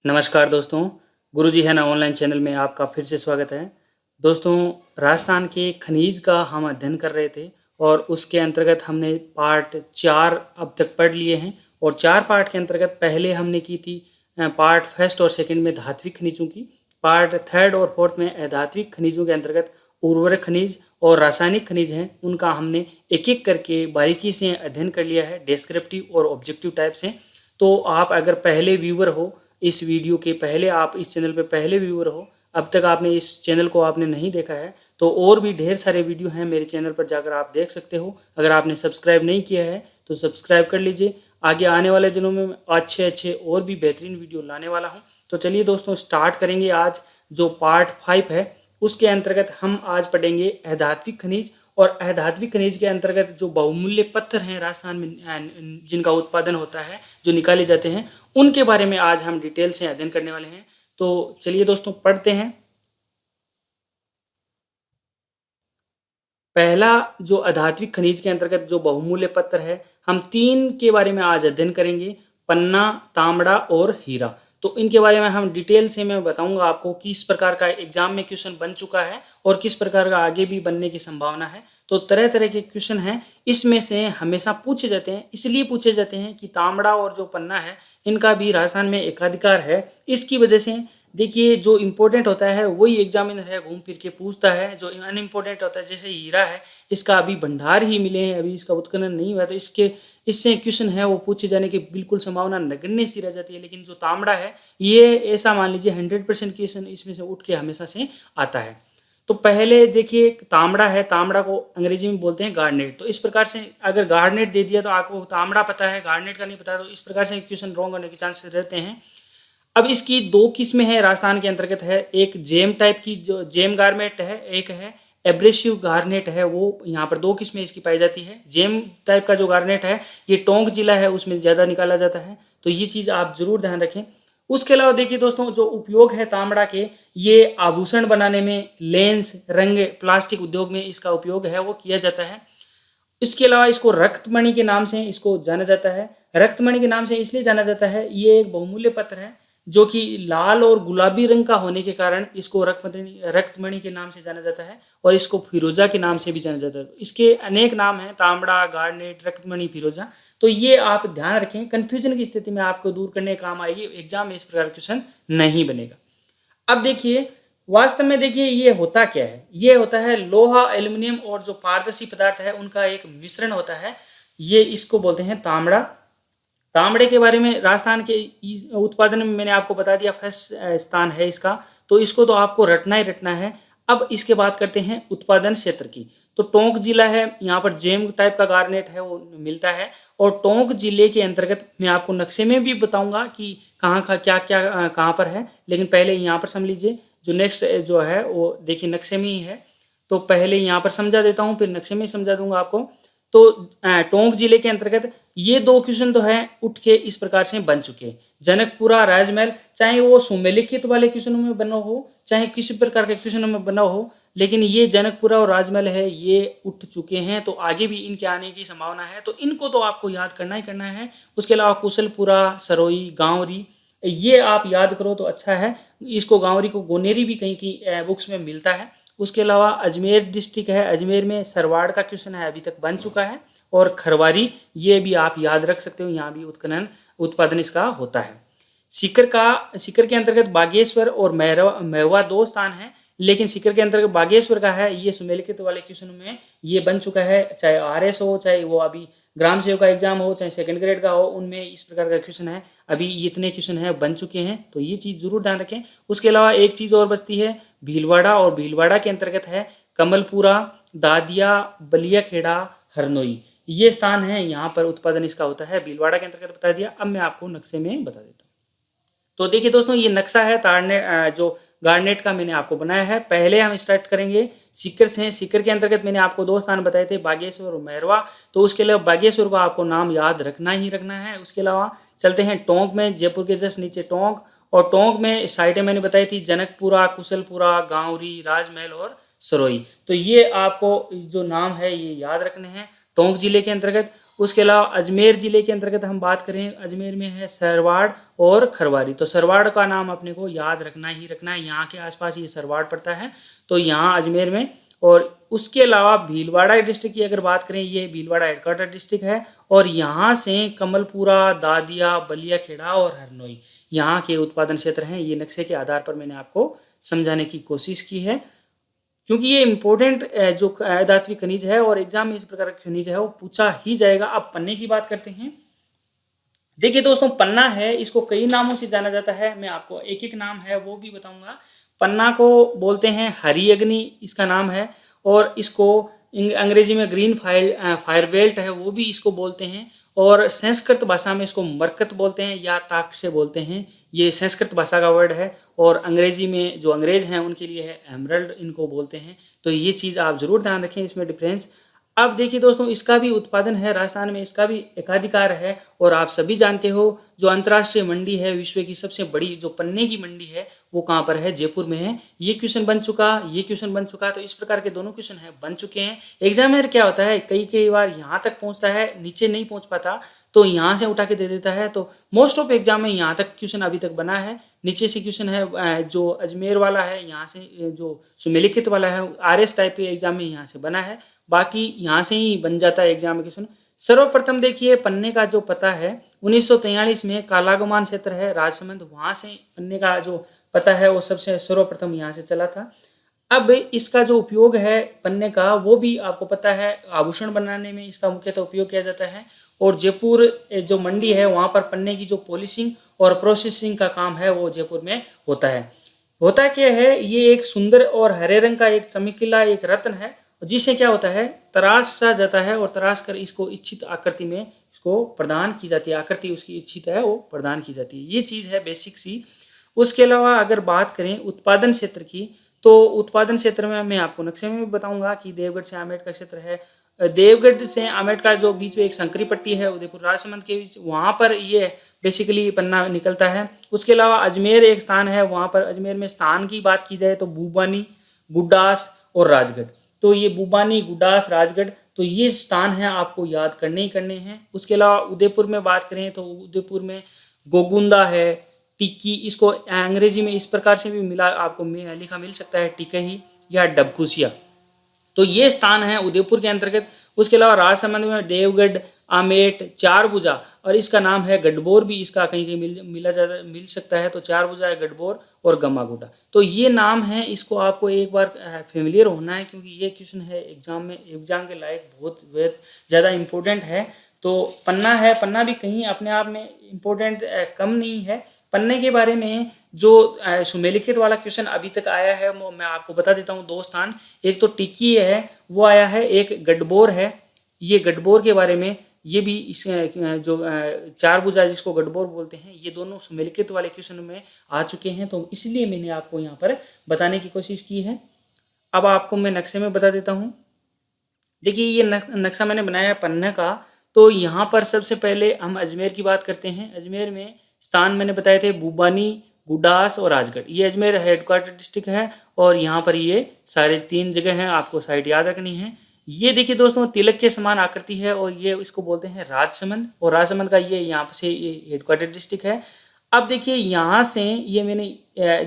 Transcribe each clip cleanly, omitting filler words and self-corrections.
नमस्कार दोस्तों, गुरुजी है ना ऑनलाइन चैनल में आपका फिर से स्वागत है। दोस्तों, राजस्थान के खनिज का हम अध्ययन कर रहे थे और उसके अंतर्गत हमने पार्ट 4 अब तक पढ़ लिए हैं और 4 पार्ट के अंतर्गत पहले हमने की थी पार्ट फर्स्ट और सेकंड में धात्विक खनिजों की, पार्ट थर्ड और फोर्थ में अधात्विक खनिजों के अंतर्गत उर्वरक खनिज और रासायनिक खनिज हैं, उनका हमने एक-एक करके बारीकी से अध्ययन कर लिया है, डिस्क्रिप्टिव और ऑब्जेक्टिव टाइप से। तो आप अगर पहले व्यूअर हो, इस वीडियो के पहले आप इस चैनल पे पहले व्यूअर हो, अब तक आपने इस चैनल को आपने नहीं देखा है तो और भी ढेर सारे वीडियो हैं मेरे चैनल पर, जाकर आप देख सकते हो। अगर आपने सब्सक्राइब नहीं किया है तो सब्सक्राइब कर लीजिए। आगे आने वाले दिनों में अच्छे और भी बेहतरीन वीडियो लाने वाला हूँ। तो चलिए दोस्तों, स्टार्ट करेंगे। आज जो पार्ट 5 है उसके अंतर्गत हम आज पढ़ेंगे अधात्विक खनिज, और अधात्विक खनिज के अंतर्गत जो बहुमूल्य पत्थर हैं राजस्थान में जिनका उत्पादन होता है, जो निकाले जाते हैं, उनके बारे में आज हम डिटेल से अध्ययन करने वाले हैं। तो चलिए दोस्तों, पढ़ते हैं। पहला जो अधात्विक खनिज के अंतर्गत जो बहुमूल्य पत्थर है, हम 3 के बारे में आज अध्ययन करेंगे, पन्ना, तांबड़ा और हीरा। तो इनके बारे में हम डिटेल से मैं बताऊंगा आपको किस प्रकार का एग्जाम में क्वेश्चन बन चुका है और किस प्रकार का आगे भी बनने की संभावना है। तो तरह तरह के क्वेश्चन हैं, इसमें से हमेशा पूछे जाते हैं, इसलिए पूछे जाते हैं कि तांबड़ा और जो पन्ना है इनका भी राजस्थान में एकाधिकार है। इसकी वजह से देखिए, जो इम्पोर्टेंट होता है वही एग्जामिनर है घूम फिर के पूछता है, जो अनइम्पोर्टेंट होता है जैसे हीरा है, इसका अभी भंडार ही मिले हैं, अभी इसका उत्खनन नहीं हुआ, तो इससे क्वेश्चन है वो पूछे जाने की बिल्कुल संभावना नगण्य सी रह जाती है। लेकिन जो तांबड़ा है, ये ऐसा मान लीजिए 100% क्वेश्चन इसमें से उठ के हमेशा से आता है। तो पहले देखिए, तांबड़ा है, तांबड़ा को अंग्रेजी में बोलते हैं गार्नेट। तो इस प्रकार से अगर गार्नेट दे दिया तो आपको तांबड़ा पता है, गार्नेट का नहीं पता, तो इस प्रकार से क्वेश्चन रॉन्ग होने के चांसेस रहते हैं। अब इसकी 2 किस्में हैं राजस्थान के अंतर्गत है, एक जेम टाइप की जो जेम गारनेट है, एक है एब्रेसिव गारनेट है। वो यहाँ पर 2 किस्में इसकी पाई जाती है। जेम टाइप का जो गारनेट है ये टोंक जिला है उसमें ज़्यादा निकाला जाता है, तो ये चीज़ आप जरूर ध्यान रखें। उसके अलावा देखिए दोस्तों, जो उपयोग है तांबड़ा के, ये आभूषण बनाने में, लेंस, रंग, प्लास्टिक उद्योग में इसका उपयोग है वो किया जाता है। इसके अलावा इसको रक्तमणि के नाम से इसको जाना जाता है। रक्तमणि के नाम से इसलिए जाना जाता है, ये एक बहुमूल्य पत्थर है जो कि लाल और गुलाबी रंग का होने के कारण इसको रक्तमणि के नाम से जाना जाता है, और इसको फिरोजा के नाम से भी जाना जाता है। इसके अनेक नाम हैं, तांबड़ा, गार्नेट, रक्तमणि, फिरोजा। तो ये आप ध्यान रखें, कंफ्यूजन की स्थिति में आपको दूर करने का काम आएगी। एग्जाम में इस प्रकार क्वेश्चन नहीं बनेगा। अब देखिए, वास्तव में देखिए ये होता क्या है, ये होता है लोहा, एल्युमिनियम और जो पारदर्शी पदार्थ है उनका एक मिश्रण होता है। ये इसको बोलते हैं तांबड़ा। तांबड़े के बारे में राजस्थान के उत्पादन में मैंने आपको बता दिया, फर्स्ट स्थान है इसका, तो इसको तो आपको रटना ही रटना है। अब इसके बात करते हैं उत्पादन क्षेत्र की। तो टोंक जिला है, यहाँ पर जेम टाइप का गार्नेट है वो मिलता है, और टोंक जिले के अंतर्गत मैं आपको नक्शे में भी बताऊंगा कि कहाँ का क्या क्या कहाँ पर है, लेकिन पहले यहाँ पर समझ लीजिए। जो नेक्स्ट जो है वो देखिए नक्शे में ही है, तो पहले यहाँ पर समझा देता हूँ, फिर नक्शे में समझा दूंगा आपको। तो टोंक जिले के अंतर्गत ये 2 क्वेश्चन तो है उठ के इस प्रकार से बन चुके हैं। जनकपुरा राजमहल, चाहे वो सुमेलिखित वाले क्वेश्चनों में बना हो, चाहे किसी प्रकार के क्वेश्चनों में बना हो, लेकिन ये जनकपुरा और राजमहल है, ये उठ चुके हैं, तो आगे भी इनके आने की संभावना है, तो इनको तो आपको याद करना ही करना है। उसके अलावा कुशलपुरा, सरोई, गांवरी, ये आप याद करो तो अच्छा है। इसको गांवरी को गोनेरी भी कहीं की बुक्स में मिलता है। उसके अलावा अजमेर डिस्ट्रिक्ट है, अजमेर में सरवाड़ का क्वेश्चन है, अभी तक बन चुका है, और खरवारी, ये भी आप याद रख सकते हो, यहाँ भी उत्पादन इसका होता है। सीकर के अंतर्गत बागेश्वर और महवा 2 स्थान हैं, लेकिन सीकर के अंतर्गत बागेश्वर का है, ये सुमेलिखित वाले क्वेश्चन में ये बन चुका है, चाहे RS हो, चाहे वो अभी ग्राम सेवक का एग्जाम हो, चाहे सेकंड ग्रेड का हो, उनमें इस प्रकार का क्वेश्चन है, अभी इतने क्वेश्चन है बन चुके हैं, तो ये चीज़ जरूर ध्यान रखें। उसके अलावा एक चीज़ और बचती है भीलवाड़ा, और भीलवाड़ा के अंतर्गत है कमलपुरा, दादिया, बलिया खेड़ा, हरनोई, ये स्थान है, यहाँ पर उत्पादन इसका होता है। भीलवाड़ा के अंतर्गत बता दिया। अब मैं आपको नक्शे में बता देता हूँ। तो देखिए दोस्तों, ये नक्शा है जो गार्नेट का मैंने आपको बनाया है। पहले हम स्टार्ट करेंगे सीकर से। सीकर के अंतर्गत मैंने आपको 2 स्थान बताए थे, बागेश्वर और मैरवा, तो उसके अलावा बागेश्वर को आपको नाम याद रखना ही रखना है। उसके अलावा चलते हैं टोंक में, जयपुर के जस्ट नीचे टोंक, और टोंक में साइडें मैंने बताई थी जनकपुरा, कुशलपुरा, गांवरी, राजमहल और सरोई। तो ये आपको जो नाम है ये याद रखने हैं टोंक जिले के अंतर्गत। उसके अलावा अजमेर जिले के अंतर्गत हम बात करें, अजमेर में है सरवाड़ और खरवारी। तो सरवाड़ का नाम अपने को याद रखना ही रखना है, यहाँ के आसपास ये सरवाड़ पड़ता है, तो यहाँ अजमेर में। और उसके अलावा भीलवाड़ा डिस्ट्रिक्ट की अगर बात करें, ये भीलवाड़ा हेडक्वार्टर डिस्ट्रिक्ट है, और यहाँ से कमलपुरा, दादिया, बलिया खेड़ा और हरनोई यहाँ के उत्पादन क्षेत्र हैं। ये नक्शे के आधार पर मैंने आपको समझाने की कोशिश की है, क्योंकि ये इंपॉर्टेंट जो धात्विक खनिज है और एग्जाम में इस प्रकार का खनिज है वो पूछा ही जाएगा। अब पन्ने की बात करते हैं। देखिए दोस्तों, पन्ना है, इसको कई नामों से जाना जाता है, मैं आपको एक एक नाम है वो भी बताऊंगा। पन्ना को बोलते हैं हरी अग्नि, इसका नाम है, और इसको अंग्रेजी में ग्रीन फायर बेल्ट है वो भी इसको बोलते हैं, और संस्कृत भाषा में इसको मरकत बोलते हैं या ताक्ष बोलते हैं। ये संस्कृत भाषा का वर्ड है, और अंग्रेजी में जो अंग्रेज हैं उनके लिए है एमरल्ड, इनको बोलते हैं। तो ये चीज़ आप जरूर ध्यान रखें, इसमें डिफरेंस। अब देखिए दोस्तों, इसका भी उत्पादन है राजस्थान में, इसका भी एकाधिकार है, और आप सभी जानते हो जो अंतर्राष्ट्रीय मंडी है, विश्व की सबसे बड़ी जो पन्ने की मंडी है वो कहाँ पर है, जयपुर में है। ये क्वेश्चन बन चुका, ये क्वेश्चन बन चुका, तो इस प्रकार के दोनों क्वेश्चन है बन चुके हैं। एग्जामिनर क्या होता है, कई कई बार यहाँ तक पहुँचता है, नीचे नहीं पहुँच पाता, तो यहाँ से उठा के दे देता है। तो मोस्ट ऑफ एग्जाम में यहाँ तक क्वेश्चन अभी तक बना है। नीचे से क्वेश्चन है जो अजमेर वाला है, यहाँ से जो सुमेलिखित वाला है RS टाइप के एग्जाम में यहाँ से बना है, बाकी यहाँ से ही बन जाता है एग्जाम में क्वेश्चन। सर्वप्रथम देखिए, पन्ने का जो पता है 1943 में कालागमान क्षेत्र है राजसमंद, वहाँ से पन्ने का जो पता है वो सबसे सर्वप्रथम यहाँ से चला था। अब इसका जो उपयोग है पन्ने का, वो भी आपको पता है, आभूषण बनाने में इसका मुख्यतः उपयोग किया जाता है। और जयपुर जो मंडी है वहाँ पर पन्ने की जो पॉलिशिंग और प्रोसेसिंग का काम है वो जयपुर में होता है। होता क्या है, ये एक सुंदर और हरे रंग का एक चमकीला एक रत्न है, जिसे क्या होता है, तराशा जाता है, और तराश कर इसको इच्छित आकृति में इसको प्रदान की जाती है, आकृति उसकी इच्छित है वो प्रदान की जाती है। ये चीज़ है बेसिक सी। उसके अलावा अगर बात करें उत्पादन क्षेत्र की, तो उत्पादन क्षेत्र में मैं आपको नक्शे में भी बताऊंगा कि देवगढ़ से आमेट का क्षेत्र है। देवगढ़ से आमेट का जो बीच में एक संकरी पट्टी है उदयपुर राजसमंद के बीच, वहाँ पर ये बेसिकली पन्ना निकलता है। उसके अलावा अजमेर एक स्थान है, वहाँ पर अजमेर में स्थान की बात की जाए तो भूबानी, गुड्डास और राजगढ़। तो ये भूबानी, गुड्डास, राजगढ़, तो ये स्थान है आपको याद करने ही करने हैं। उसके अलावा उदयपुर में बात करें तो उदयपुर में गोगुंदा है, टिक्की, इसको अंग्रेजी में इस प्रकार से भी मिला आपको लिखा मिल सकता है, टिकही या डबकुसिया। तो ये स्थान है उदयपुर के अंतर्गत। उसके अलावा राजसमंद में देवगढ़, आमेट, चारभुजा, और इसका नाम है गढ़बोर भी, इसका कहीं कहीं मिल सकता है। तो चारभुजा है, गढ़बोर और गम्मागुडा, तो ये नाम है, इसको आपको एक बार फेमिलियर होना है, क्योंकि ये क्वेश्चन है एग्जाम के लायक बहुत ज़्यादा इम्पोर्टेंट है। तो पन्ना है, पन्ना भी कहीं अपने आप में इम्पोर्टेंट कम नहीं है। पन्ने के बारे में जो सुमेलिखित वाला क्वेश्चन अभी तक आया है वो मैं आपको बता देता हूँ। दो स्थान, एक तो टिक्की है वो आया है, एक गढ़बोर है। ये गढ़बोर के बारे में, ये भी इस जो चारभुजा जिसको गढ़बोर बोलते हैं, ये दोनों सुमेलिखित वाले क्वेश्चन में आ चुके हैं, तो इसलिए मैंने आपको यहाँ पर बताने की कोशिश की है। अब आपको मैं नक्शे में बता देता हूँ। देखिए, ये नक्शा मैंने बनाया है पन्ना का। तो यहाँ पर सबसे पहले हम अजमेर की बात करते हैं। अजमेर में स्थान मैंने बताए थे भूबानी, गुडास और राजगढ़। ये अजमेर हेडक्वार्टर डिस्ट्रिक्ट है, और यहाँ पर ये सारे 3 जगह हैं, आपको साइट याद रखनी है। ये देखिए दोस्तों, तिलक के समान आकृति है, और ये इसको बोलते हैं राजसमंद, और राजसमंद का ये यहाँ से ये हेडक्वार्टर डिस्ट्रिक्ट है। अब देखिए, यहाँ से ये मैंने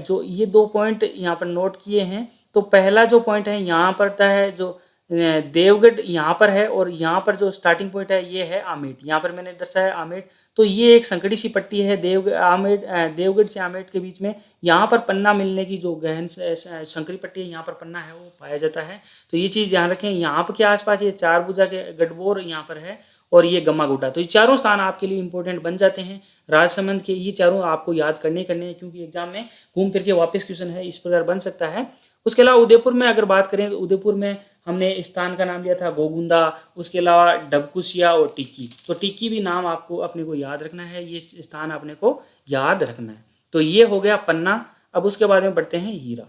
जो ये 2 पॉइंट यहाँ पर नोट किए हैं। तो पहला जो पॉइंट है यहाँ पड़ता है, जो देवगढ़ यहाँ पर है, और यहाँ पर जो स्टार्टिंग पॉइंट है ये है आमेट, यहाँ पर मैंने दर्शाया आमेट। तो ये एक संकड़ी सी पट्टी है देवगढ़ से आमेट के बीच में। यहाँ पर पन्ना मिलने की जो गहन संकरी पट्टी है, यहाँ पर पन्ना है वो पाया जाता है। तो ये चीज़ ध्यान रखें। यहाँ पर के आसपास ये चारभुजा के गढ़बोर यहाँ पर है, और ये गम्मागुडा। तो ये चारों स्थान आपके लिए इंपॉर्टेंट बन जाते हैं राजसमंद के। ये चारों आपको याद करने हैं, क्योंकि एग्जाम में घूम फिर के वापस क्वेश्चन है, इस प्रकार बन सकता है। उसके अलावा उदयपुर में अगर बात करें तो उदयपुर में हमने स्थान का नाम लिया था गोगुंदा, उसके अलावा डबकुसिया और टिक्की। तो टिक्की भी नाम आपको अपने को याद रखना है, ये स्थान अपने को याद रखना है। तो ये हो गया पन्ना। अब उसके बाद में बढ़ते हैं हीरा।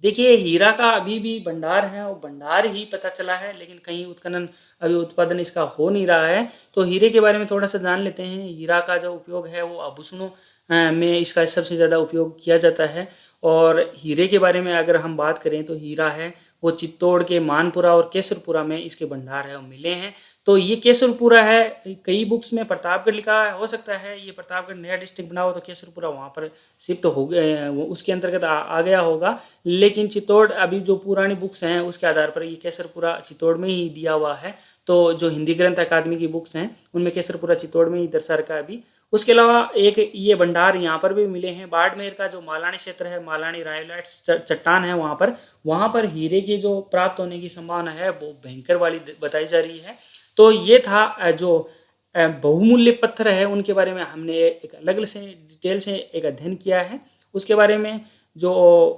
देखिए, हीरा का अभी भी भंडार है, और भंडार ही पता चला है, लेकिन कहीं उत्खनन अभी उत्पादन इसका हो नहीं रहा है। तो हीरे के बारे में थोड़ा सा जान लेते हैं। हीरा का जो उपयोग है वो आभूषणों में इसका सबसे ज़्यादा उपयोग किया जाता है। और हीरे के बारे में अगर हम बात करें तो हीरा है वो चित्तौड़ के मानपुरा और केसरपुरा में इसके भंडार है वो मिले हैं। तो ये केसरपुरा है, कई बुक्स में प्रतापगढ़ लिखा हो सकता है ये प्रतापगढ़ नया डिस्ट्रिक्ट बना हो तो केसरपुरा वहाँ पर शिफ्ट हो गए, वो उसके अंतर्गत आ गया होगा। लेकिन चित्तौड़ अभी जो पुरानी बुक्स हैं उसके आधार पर ये केसरपुरा चित्तौड़ में ही दिया हुआ है। तो जो हिंदी ग्रंथ अकादमी की बुक्स हैं उनमें केसरपुरा चित्तौड़ में ही दर्शा रखा है अभी। उसके अलावा एक ये भंडार यहाँ पर भी मिले हैं, बाड़मेर का जो मालानी क्षेत्र है, मालानी रायोलाइट्स चट्टान है वहाँ पर हीरे की जो प्राप्त होने की संभावना है वो भयंकर वाली बताई जा रही है। तो ये था जो बहुमूल्य पत्थर है उनके बारे में हमने एक अलग से डिटेल से एक अध्ययन किया है। उसके बारे में जो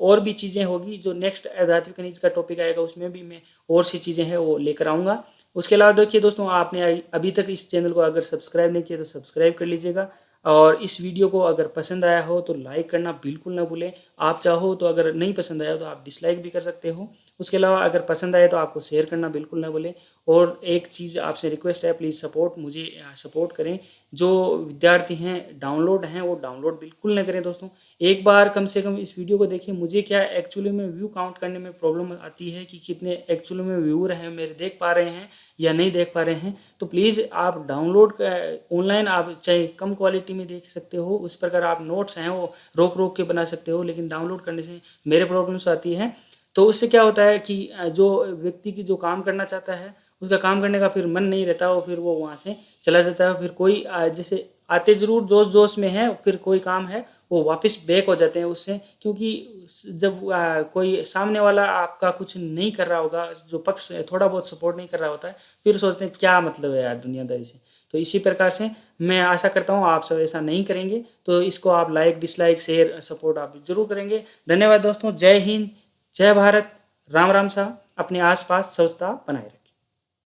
और भी चीज़ें होगी, जो नेक्स्ट धात्विक खनिज का टॉपिक आएगा उसमें भी मैं और सी चीज़ें हैं वो लेकर आऊँगा। उसके अलावा देखिए दोस्तों, आपने अभी तक इस चैनल को अगर सब्सक्राइब नहीं किया तो सब्सक्राइब कर लीजिएगा, और इस वीडियो को अगर पसंद आया हो तो लाइक करना बिल्कुल ना भूलें। आप चाहो तो अगर नहीं पसंद आया तो आप डिसलाइक भी कर सकते हो। उसके अलावा अगर पसंद आए तो आपको शेयर करना बिल्कुल ना भूलें। और एक चीज़ आपसे रिक्वेस्ट है, प्लीज़ मुझे सपोर्ट करें। जो विद्यार्थी हैं डाउनलोड हैं वो डाउनलोड बिल्कुल ना करें दोस्तों। एक बार कम से कम इस वीडियो को देखिए। मुझे क्या एक्चुअली में व्यू काउंट करने में प्रॉब्लम आती है कि कितने एक्चुअली में व्यूअर हैं मेरे देख पा रहे हैं या नहीं देख पा रहे हैं। तो प्लीज़ आप डाउनलोड ऑनलाइन आप चाहे कम क्वालिटी में देख सकते हो, उस प्रकार आप नोट्स हैं वो रोक रोक के बना सकते हो, लेकिन डाउनलोड करने से मेरे प्रॉब्लम्स आती है। तो उससे क्या होता है कि जो व्यक्ति की जो काम करना चाहता है उसका काम करने का फिर मन नहीं रहता, और फिर वो वहाँ से चला जाता है। फिर कोई जैसे आते ज़रूर जोश जोश में है, फिर कोई काम है वो वापस बैक हो जाते हैं उससे, क्योंकि जब कोई सामने वाला आपका कुछ नहीं कर रहा होगा, जो पक्ष थोड़ा बहुत सपोर्ट नहीं कर रहा होता है, फिर सोचते हैं क्या मतलब है यार दुनियादारी से। तो इसी प्रकार से मैं आशा करता हूँ आप सब ऐसा नहीं करेंगे। तो इसको आप लाइक डिसलाइक शेयर सपोर्ट आप जरूर करेंगे। धन्यवाद दोस्तों। जय हिंद, जय भारत, राम राम साहब। अपने आसपास स्वच्छता बनाए रखें।